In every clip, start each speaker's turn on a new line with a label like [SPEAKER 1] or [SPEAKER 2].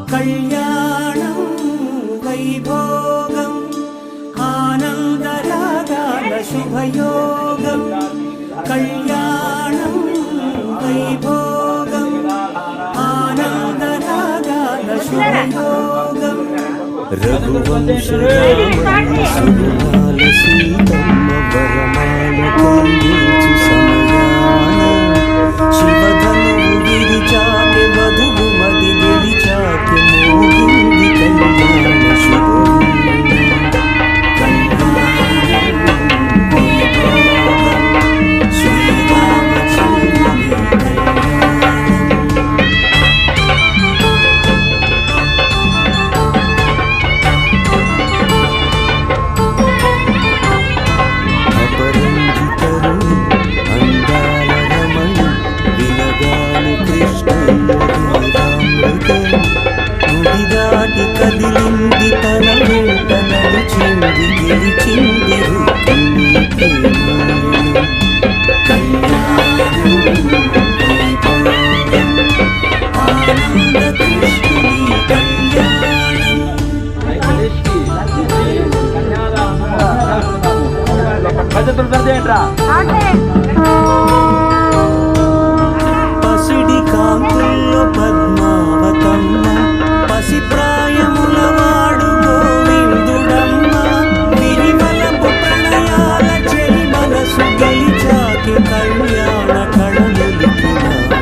[SPEAKER 1] కళ్యాణం వైభోగం ఆనందరాగాల శుభయోగం కళ్యాణం వైభోగం ఆనందరాగాల శుభయోగం రఘువంశ సుగుణాల సీతమ్మ వరమాల కలిగించు సమయాన శివధనువు విరిచాకె వధువు మది గెలిచాకె మోగింది కళ్యాణ శుభం నుడిదాటి కదిలింది తన వెంట నడిచింది గెలిచింది పసిడి కాంతుల్లో పద్మావతమ్మ పసి ప్రాయముల వాడు గోవిందుడమ్మ విరివలపు ప్రణయాల చెలి మనసు గెలిచాకి కళ్యాణ కళలులికినాడమ్మ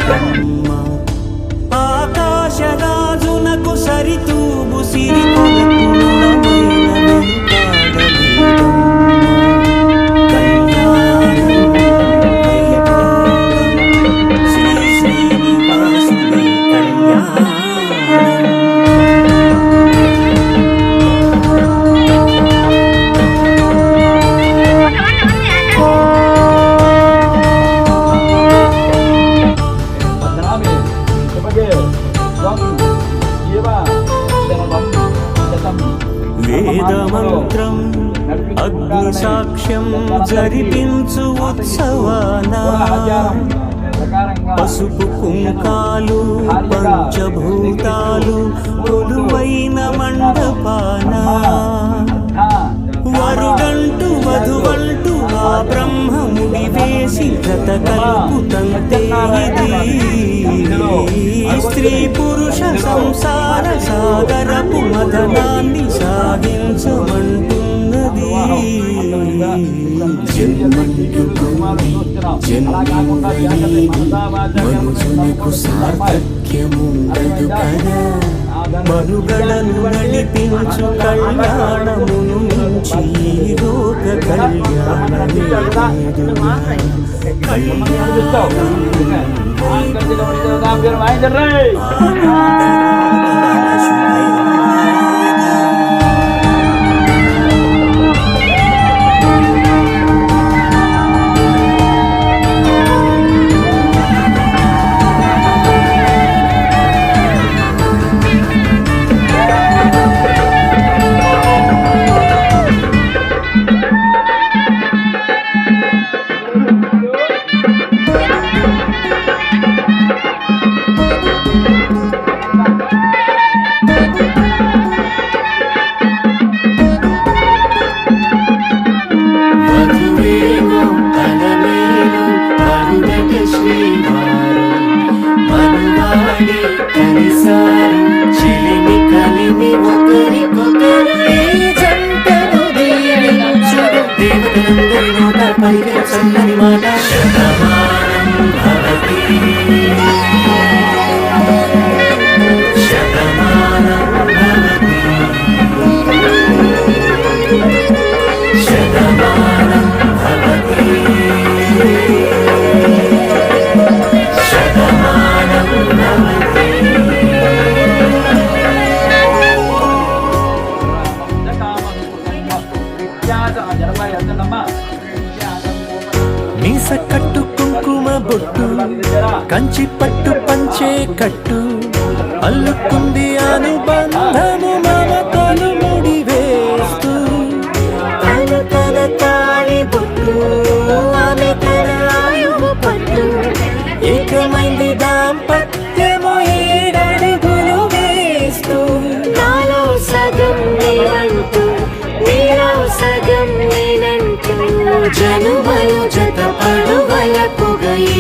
[SPEAKER 1] ఆకాశరాజునకు సరితూబు సిరికొలకు నుడమైన వేదమంత్రం అగ్ని సాక్ష్యం జరిపించు ఉత్సవాన పసుపు కుంకాలు పంచభూతాలు కొలువైన మండపాన వరుడంటూ వధువంటూ ఆ బ్రహ్మముడి వేసి గత కలుపుతంతే స్త్రీ పురుష సంసార సాగరపు మదనాన్ని సాగించమంటున్నది మనుషులకు సార్థక్యముండదు కదా మనుగడను నడిపించు కళ్యాణమును మించి లోక కళ్యాణమే చల్లని మాట శతమానం భవతి శతమానం భవతి శతమానం భవతి శతమానం భవతి మీస కట్టు కుంకుమ బొట్టు కంచి పట్టు పంచే కట్టు అల్లుకుంది అనుబంధము మమతలు ముడి వేస్తూ తన తాళి బొట్టు ఆమె తన ఆయువు పట్టు ఏకమైంది దాంపత్యము 7 అడుగులు వేస్తూ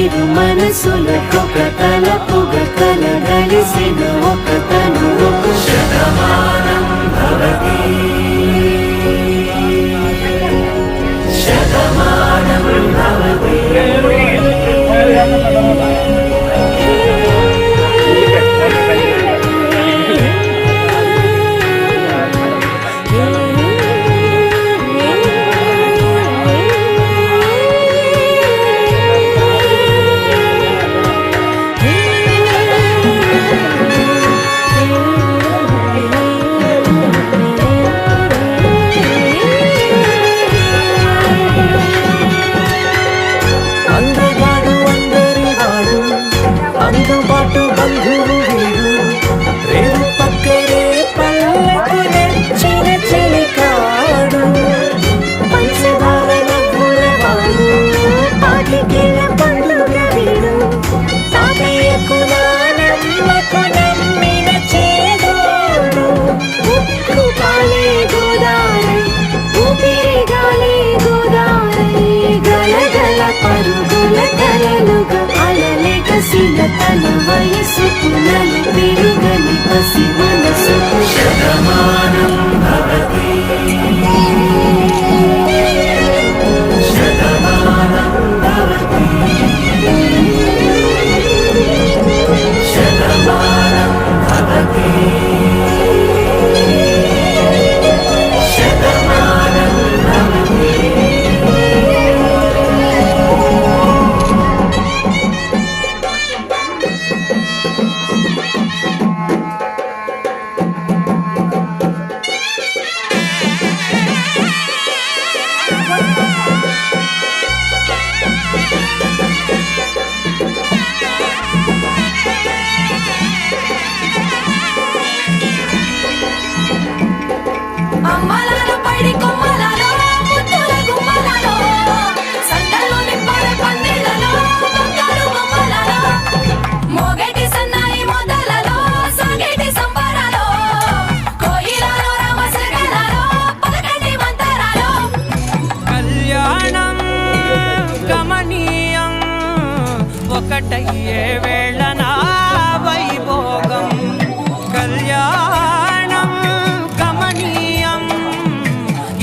[SPEAKER 2] ఇరు మనసులకొక తలపుగా కలగలిసిన ఒక తను శతమానం భవతి శతమానం భవతి
[SPEAKER 1] అందుబాటు బంధువు వీడు రేవు పక్కనే పల్లెకు నెచ్చిన చెలికాడు
[SPEAKER 2] పంచదార నవ్వుల వాడు పాటికేల పండుగ వీడు తాతయ్యకు నానమ్మకు నమ్మిన చేదోడు ఉక్కు పాలే గోదారై ఊపిరి గాలే గోదారై గలగల పరుగుల కలలుగా అలలే కసిన తన వయసుకు నలు పెరుగని పసి మనసుకు
[SPEAKER 1] శతమానం భవతి శతమానం భవతి శతమానం భవతి శతమానం భవతి
[SPEAKER 3] అమ్మలాలో పడి కొమ్మలాలో ముద్దుల గుమ్మలాలో సందల్లో నింపారే పందిళ్ళలో బంగారు బొమ్మలాలో మోగేటి సన్నాయి మొదలలో సాగేటి సంబరాలో కోయిలలో రామసగలలో పలకటి మంతరాలో
[SPEAKER 4] కళ్యాణం గమనీయం ఒకటయ్యే వేళ నా వైభోగం కళ్యాణం గమనీయం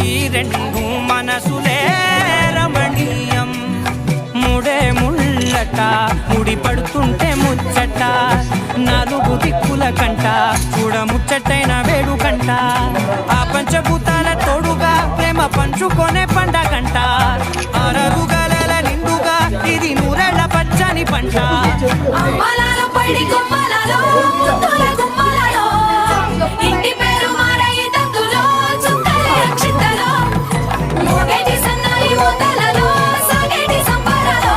[SPEAKER 4] ఈ రెండు మనసులే రమణీయం ముడే ముళ్ళట ముడి పడుతుంటే ముచ్చట నాలుగు దిక్కుల కంట చూడ ముచ్చటైన వేడుకంట ఆ పంచభూతాల తోడుగా ప్రేమ పంచుకొనే పండగంట అరరుగల నిండుగా ఇది నూరెళ్ళ పచ్చని పంట
[SPEAKER 3] అమ్మలాలో పడి కొమ్మలాలో ముద్దుల గుమ్మలాలో ఇంటి పేరు మారయి తందులో చుక్కలే అక్షింతలో మోగేటి సన్నాయి మొదలలో సాగేటి సంబరాలో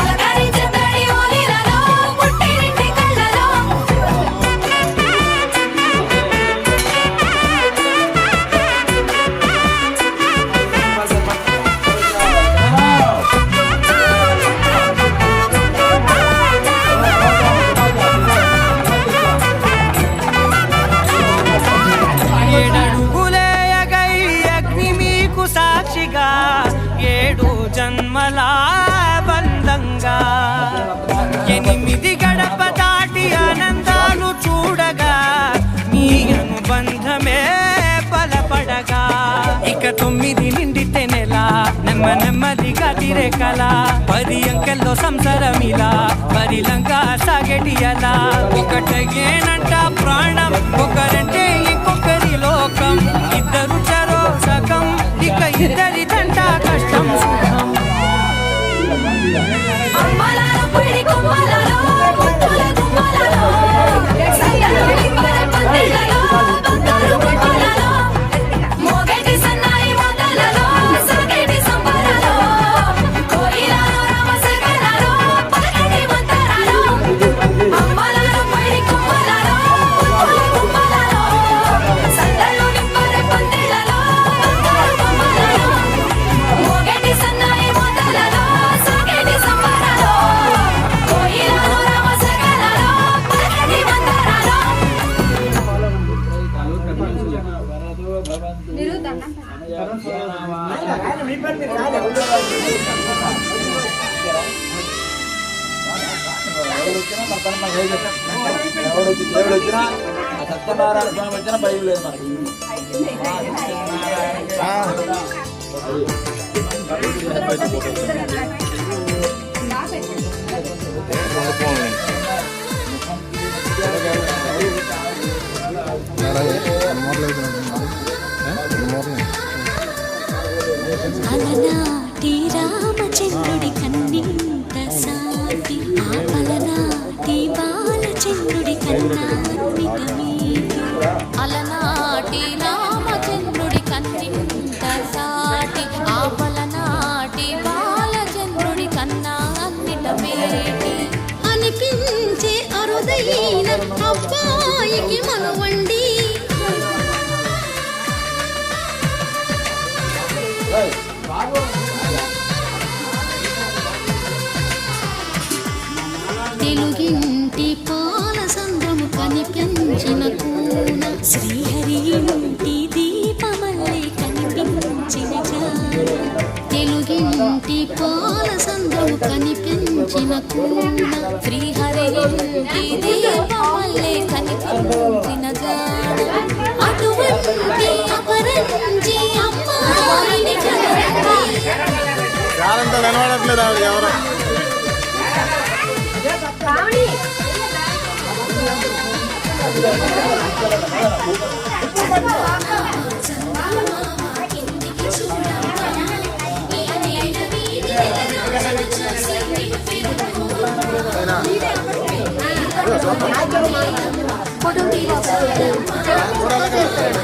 [SPEAKER 3] అలకరించే తడి ఓలిలలో పుట్టినింటి కళ్ళలో
[SPEAKER 4] ఏడడుగులే ఎగై అగ్ని మీకు సాక్షిగా ఏడు జన్మల బంధంగా ఎనిమిది గడప దాటి ఆనందాలు చూడగా మీ అనుబంధమే బలపడగా ఇక 9 నిండితే నెల నెమ్మదిగా తిరే కల 10 అంకెల్లో సంసారమిలా పరిలంగా సాగేటి అలా ఒకటేనంట ప్రాణం ఒకరంటే ఇంకొకరి లోకం ఇద్దరు చరో సగం ఇక ఇద్దరిదంట కష్టం సుఖం
[SPEAKER 3] అమ్మలాలో పడి కొమ్మలాలో ముద్దుల గుమ్మలాలో సందల్లో నింపారే పందిళ్ళలో బంగారు బొమ్మలాలో మోగేటి సన్నాయి మొదలలో సాగేటి సంబరాలో కోయిలలో రామసగలలో పలకటి మంతరాలో అమ్మలాలో పడి కొమ్మలాలో ముద్దుల గుమ్మలాలో సందల్లో నింపారే పందిళ్ళలో బంగారు బొమ్మలాలో
[SPEAKER 5] దేవుడు వచ్చినా సత్యనారాయణ స్వామి వచ్చినా భయం లేదు మనకి.
[SPEAKER 2] అలనాటి రామచంద్రుడి కన్నింత సాటి ఆపలనాటి బాలచంద్రుడి కన్నాన్నిటమీ
[SPEAKER 3] అలనాటి రామచంద్రుడి కన్నింత సాటి ఆపలనాటి బాలచంద్రుడి కన్నా అన్నిట మేటి
[SPEAKER 2] అనిపించే అరుదైన అబ్బాయికి మనవండి తెలుగింటి పాల సంద్రము కనిపించిన కూన శ్రీహరి ఇంటి దీపమల్లే కనిపించిన జాన తెలుగింటి పాల సంద్రము కనిపించిన కూన
[SPEAKER 3] శ్రీహరి ఇంటి దీపమల్లే కనిపించిన జాన
[SPEAKER 2] అటువంటి అపరంజి అమ్మాయిని కనండి
[SPEAKER 6] యారంతా కనబడట్లేదు ఆవిడ ఎవరు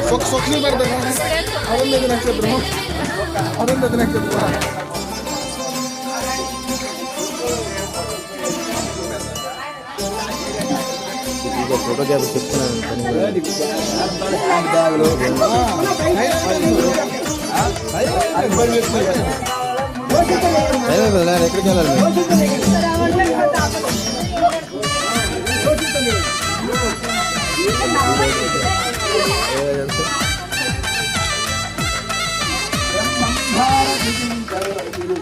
[SPEAKER 6] సొక్సు పెడతాను అరుంధతి నక్షత్రము అరుంధతి నక్షత్రం ఫోటో జాబ్ చెప్తున్నాను ఎక్కడికి వెళ్ళాలి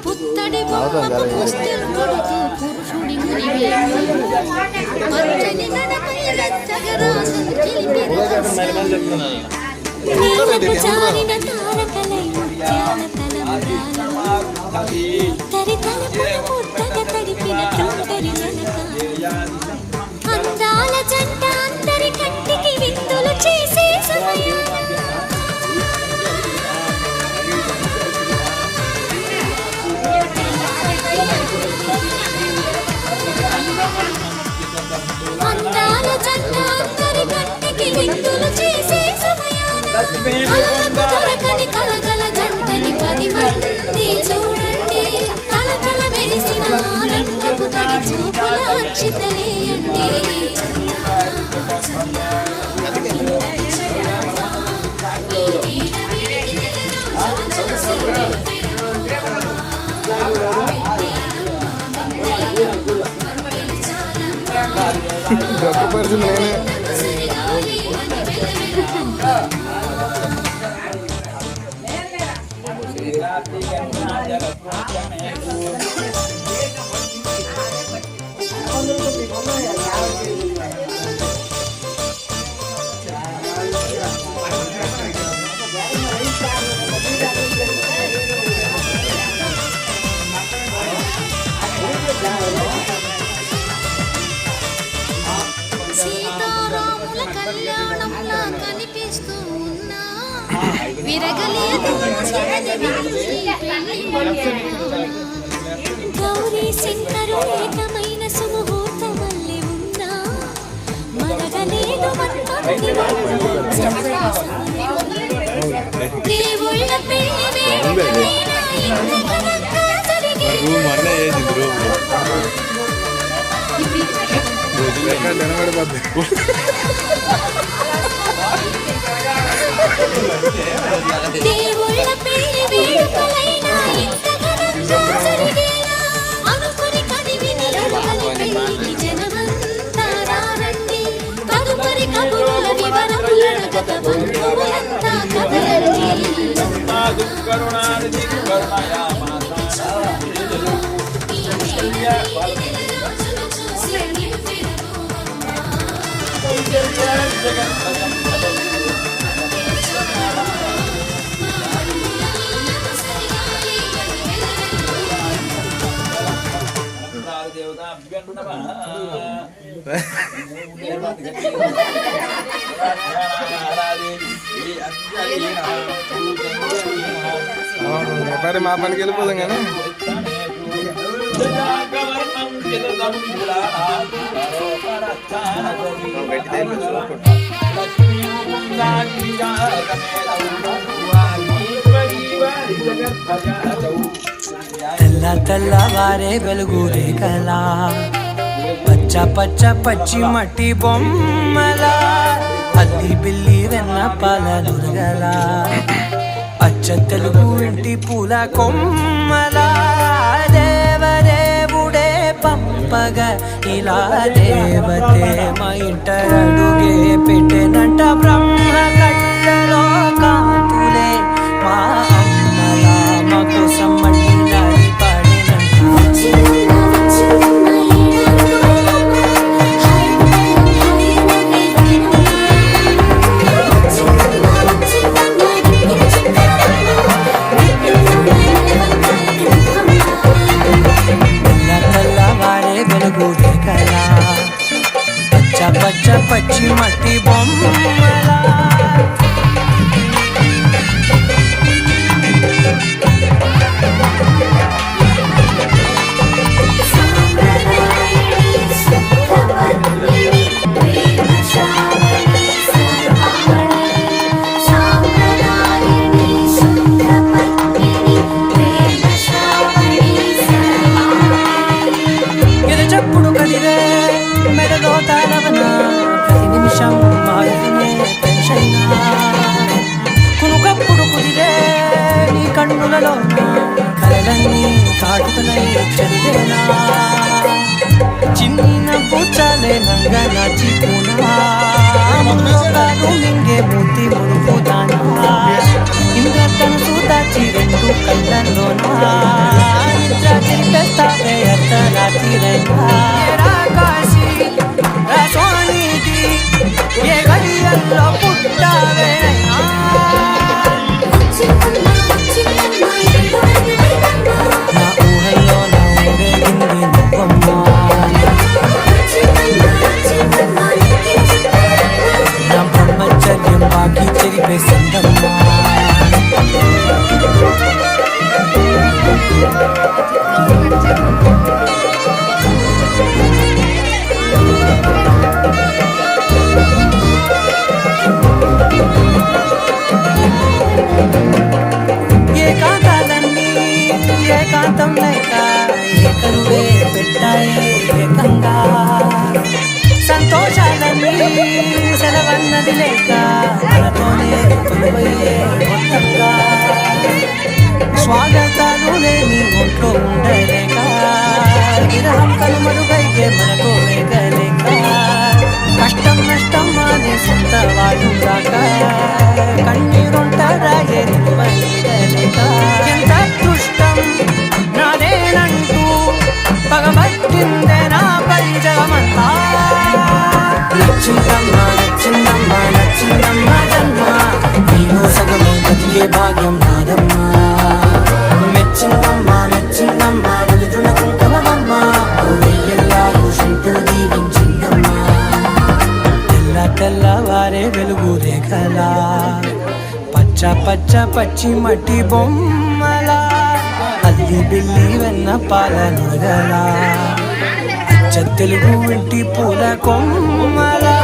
[SPEAKER 2] పుత్తడి బొమ్మకు పుస్తెలు కొడుతూ పురుషుడి మునివేణు పచ్చని నడకై రచ్చగరాసును చిలిపిన నీలపు జారిన తారకలై ముత్యాల తలంబ్రాలు తరి తలపుల ముద్దగా తడిపిన తొందరి జనక అందాల జంట అందరి కంటికి విందులు చేసే సమయాన అందాల జంట అందరి కంటికి విందులు చేసే సమయాన కలలకు దొరకని కలగల జంటని 10 మంది చూడండి కలకల మెరిసిన ఆనందపు తడి చూపుల అక్షితలేయండి
[SPEAKER 6] గొప్ప పరిస్థితి నేనే
[SPEAKER 2] సీతారాముల కళ్యాణంలా కనిపిస్తూ ఉన్నా విరగలేదు గౌరీ శంకరు ఏకమైన సుముహూర్తమల్లి ఉన్నా మరగలేదు దేవుళ్ళ పెళ్లి దేవుళ్ళ పెళ్లి వేడుకలైనా ఇంత ఘనంగా జరిగేలా అనుకుని కదివిని అడుగలి పెళ్లికి జనమంతా రారండి తదుపరి కబురుల వివరముల గత బంధువులంతా కదలండి
[SPEAKER 6] మరి మా పనికి వెళ్ళిపోదాం కానీ
[SPEAKER 4] తెల్ల తెల్లవారే వెలుగు రేఖలా పచ్చ పచ్చ పచ్చి మట్టి బొమ్మలా అల్లి బిల్లి వెన్న పాల నురగల అచ్చ తెలుగు ఇంటి పూల కొమ్మలా దేవదేవుడే పంపగా ఇలా దేవతే మా ఇంట అడుగే పెట్టెనంట బ్రహ్మ కళ్ళలో కాతులే మా అమ్మలా మా కోసం మళ్ళీ దారి పచ్చ పచ్చి మట్టి బొమ్మలా ఎరచప్పుడు కదిరే మెడలో తాళవన ప్రతి నిమిషం మారుతునే పెన్షైనా కునుకప్పుడు కుదిరే నీ కన్నులలో కలలన్నీ కాటుకలై చదివేనా చిన్న పూచాలే నంగ నాచికునా మునోకాలు మింగే మూతి ముడుపుతానా ఇంద్రతను సూదాచి రెండు కళ్ళల్లోనా నిద్ర చిరిపేస్తావే అర్ధరాత్రిరైనా కాశీ స్వామిది ఏ గడియల్లో పుట్టావే నా ఊహల్లో నా ఊరేగింది నువ్వమ్మా నా బ్రహ్మచర్యం బాకీ చెరిపేసిందమ్మా ఏకాంతాలన్నీ ఏకాంతం లేక ఏకరువే పెట్టాయి ఏకంగా సంతోషాలన్నీ సెలవన్నది లేక మనతోనే కొలువయ్యే మొత్తంగా స్వాగతాలు లేని ఒంట్లో ఉండలేక విరహం కనుమరుగైతే మనతో వేగలేక కష్టం నష్టం అనే సొంత వాళ్ళు రాక కన్నీరుంటారా ఎరువలేక ఎంత అదృష్టం నాదేనంటూ పగబట్టిందే నాపై జగమంతా నచ్చిందమ్మా నచ్చిందమ్మా నచ్చిందమ్మా జన్మ నీలో సగమే బతికే భాగ్యం నాదమ్మా మెచ్చిందమ్మా మెచ్చిందమ్మా వెలుతున్న కుంకుమమ్మా వెయ్యల్లాగు శంకులు దీవించిందమ్మా తెల్ల తెల్లవారే వెలుగు రేఖలా పచ్చ పచ్చ పచ్చి మట్టి బొమ్మలా అల్లి బిల్లి వెన్న పాల నురగలా అచ్చ తెలుగు ఇంటి పూల కొమ్మలా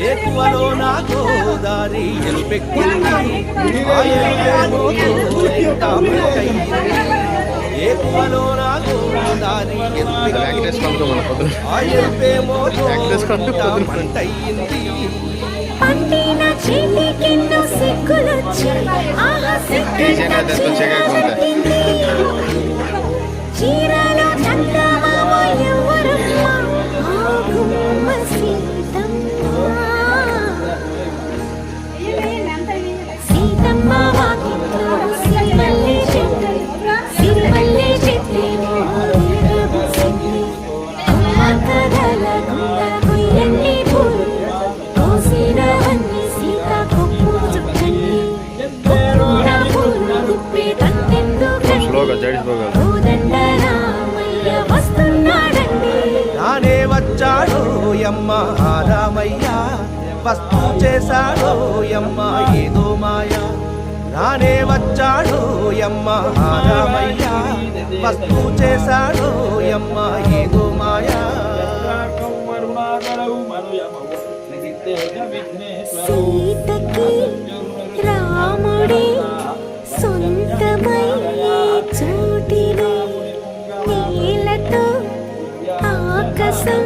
[SPEAKER 7] ఏకువలో నా గోదారి ఎలుపెక్కింది ఏకువలో నా గోదారి ఎలుపేమో పంటయింది
[SPEAKER 2] పండిన చేతికెన్నో సిగ్గులొచ్చి ఆహా సిగ్గులొచ్చి కోదండ రామయ్య వస్తున్నాడండి.
[SPEAKER 7] నానే వచ్చాడు యమ్మ రామయ్య వస్తూ చేశాడు యమ్మ ఏదో మాయ. నానే వచ్చాడు యమ్మ రామయ్య వస్తూ చేశాడు యమ్మ ఏదో మాయ.
[SPEAKER 2] సీతకి రాముడే సొంతమయ్యే చోటిని నీలతో ఆకాశం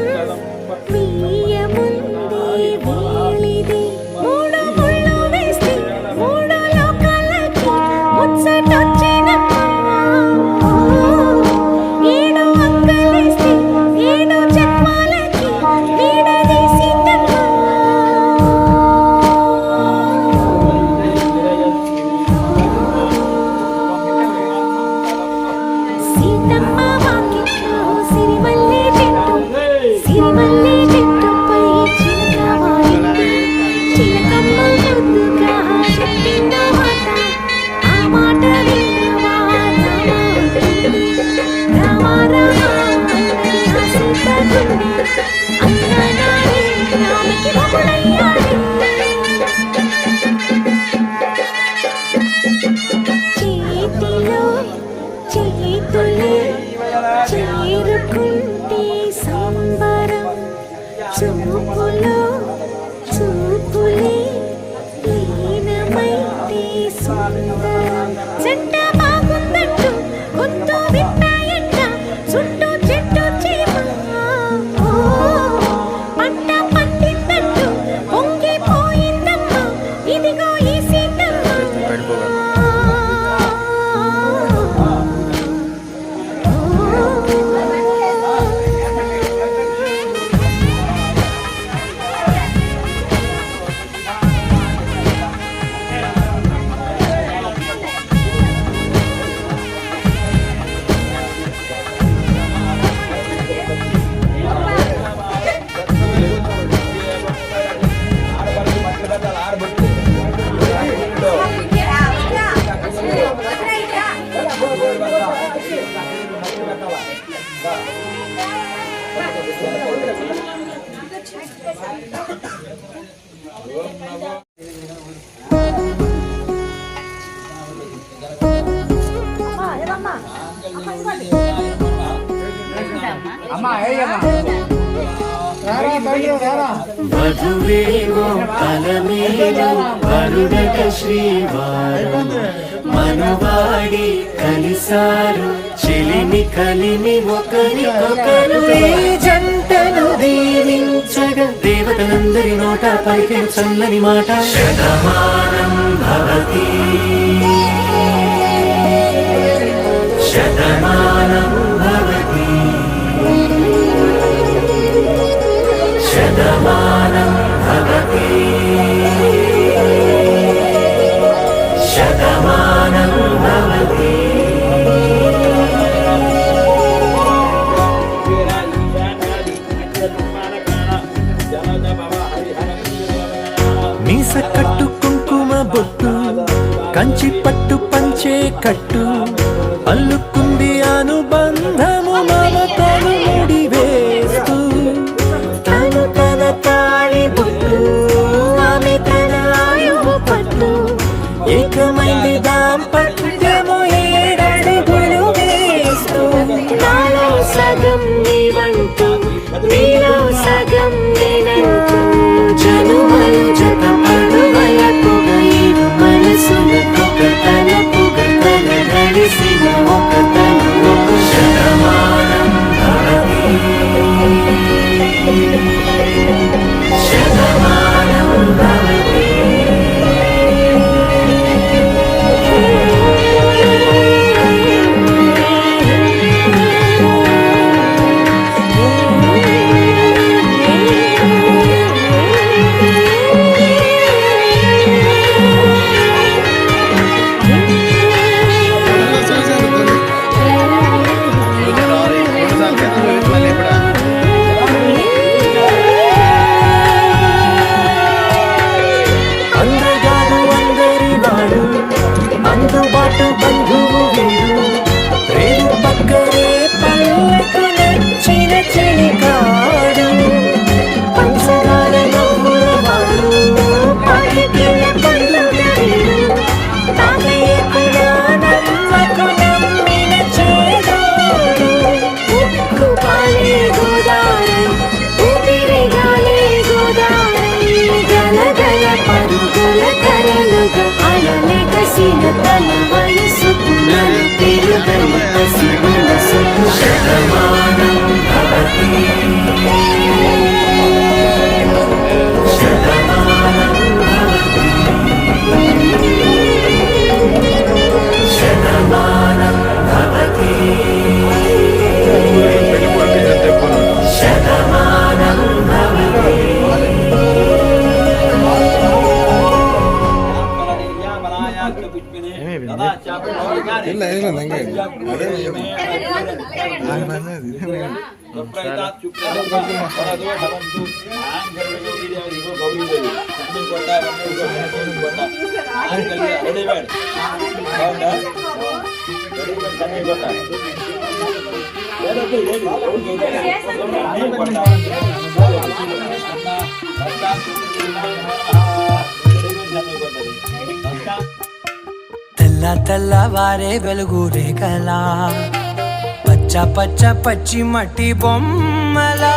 [SPEAKER 2] వీయముందే వేళిది. మూడు ముళ్ళు వేస్తే మూడు లోకాలకి ముచ్చటొచ్చినమ్మా. ఏడు అంకలేస్తే ఏడు జన్మాలకి వీడదీసిందమ్మా. సీతమ్మ వాకిట్లో సిరిమల్లె చెట్టు, సిరిమల్లె చెట్టుపై చిలక వాలింది. చిలకమ్మ ముద్దుగా చెప్పింద మాట, ఆ మాట విన్నవా రామ రామ అన్నది ఆ సీత గుండె. అన్ననాడే రామకి మొగుడయ్యాడే. చేతిలో చేతులే చేరుకుంటే సంబరం, చూపులో చూపులే లీనమైతే సుందరం. జంట బాగుందంటూ గొంతు విప్పాయంట చుట్టూ చెట్టు చీమ. ఓ, పంట పండిందంటూ పొంగిపోయిందమ్మా ఇదిగో ఈ సీతమ్మ.
[SPEAKER 1] వధువేవో అలమేలు వరుడట శ్రీవారం మనువాడి కలిసారు చెలిమి కలిమి ఒకరికొకరు. ఈ జంటను దీవించగా దేవతలందరి నోట పలికే చల్లని మాట శతమానం భవతి శతమానం భవతి శతమానం భవతి శతమానం భవతి. మీస కట్టు కుంకుమ బొట్టు కంచి పట్టు పంచే కట్టు అల్లుకుంది అనుబంధము మమతను ముడివేస్తూ.
[SPEAKER 2] తను తన తాళి బొట్టు ఆమె తన ఆయువు పట్టు
[SPEAKER 1] ఏకమైంది దాంపత్యము ఏడడుగులు వేస్తూ.
[SPEAKER 2] నాలో సగం నీవంటూ నీలో సగం నేనంటూ
[SPEAKER 1] జనుమలు జత పడువలకుగ ఇరు మనసులకొక తలపుగ కలగలిసిన ఒక తను ఒక శతమానం భవతి శతమానం భవతి. మనసు మనసుకు శతమానం భవతి శతమానం భవతి శతమానం భవతి శతమానం భవతి
[SPEAKER 6] ಇಲ್ಲ ಇಲ್ಲ ನಂಗೆ
[SPEAKER 4] తెల్ల తెల్లవారే వెలుగు రేఖలా పచ్చ పచ్చ పచ్చి మట్టి బొమ్మలా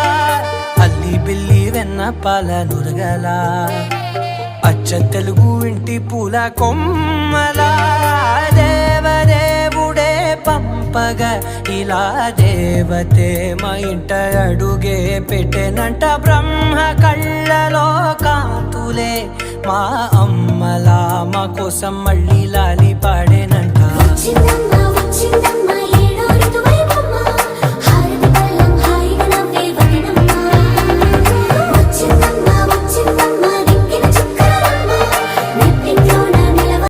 [SPEAKER 4] అల్లి బిల్లి వెన్న పాల నురగలా అచ్చ తెలుగు ఇంటి పూల కొమ్మలా దేవదేవుడే పంపగా ఇలా దేవతే మా ఇంట అడుగే పెట్టెనంట బ్రహ్మ కళ్ళలో కాంతులే మా అమ్మలా మా కోసం మళ్ళీ లాలి పాడేనంట
[SPEAKER 2] వచ్చిందమ్మా వచ్చిందా